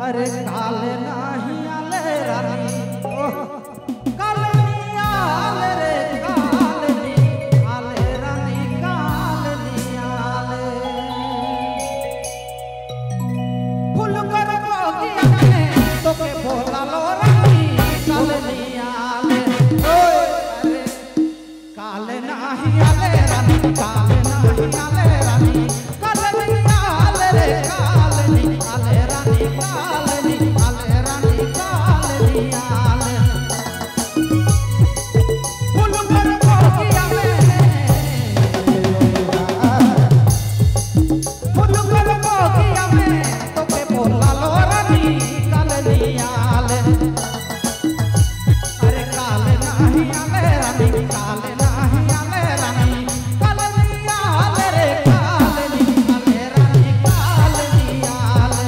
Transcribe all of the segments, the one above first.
अरे काले नाही आले रानी काले नहीं आले रे काले नहीं आले रानी काले नहीं आले फूल कर बोगिया में तो के बोला लो रानी काले नहीं आले अरे काले नहीं आले रानी काले नहीं आले रानी काले नहीं आले रे काले नहीं आले रानी काले नहीं आले रानी काले नहीं आले फूल कर बोगिया में तो के बोला लो रानी काले नहीं आले अरे काले नहीं आले रानी काले नहीं आले रानी काले नहीं आले रे काले नहीं आले रानी काले नहीं आले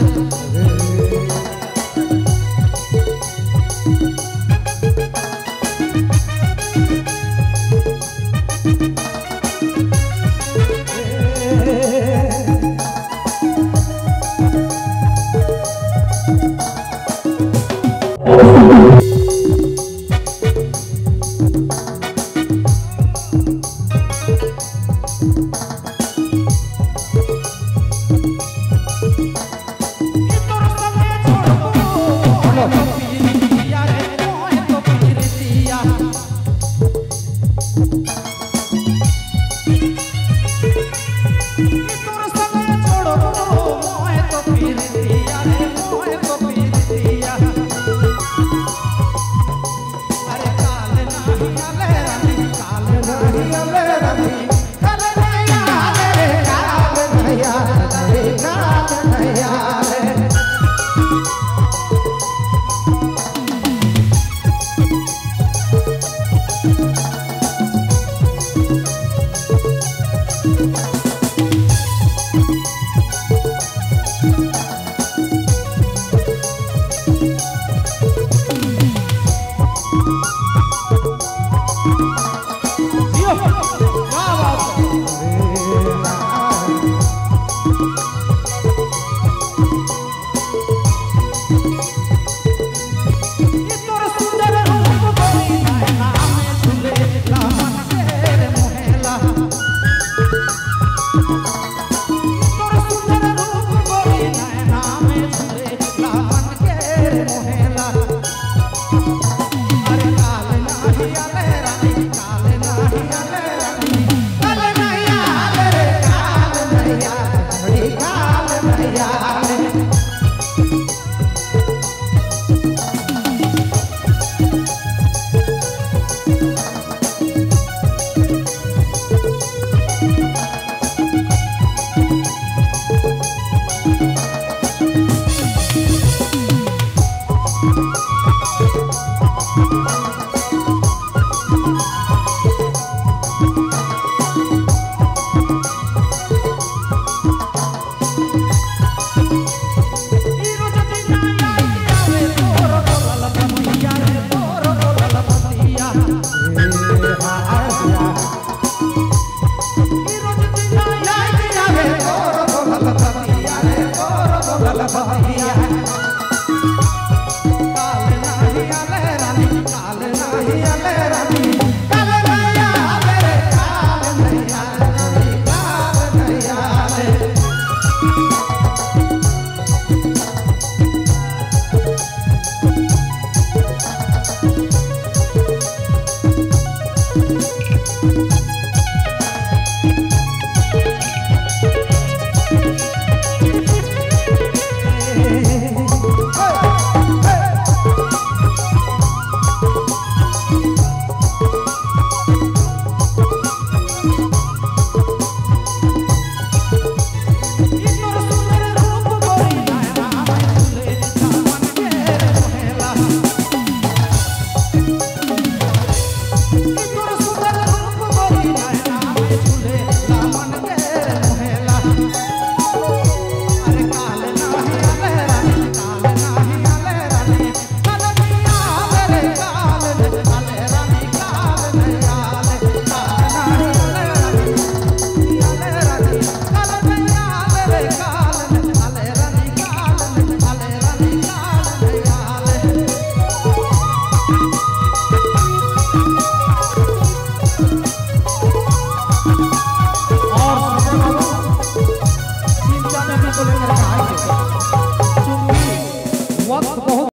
Bye.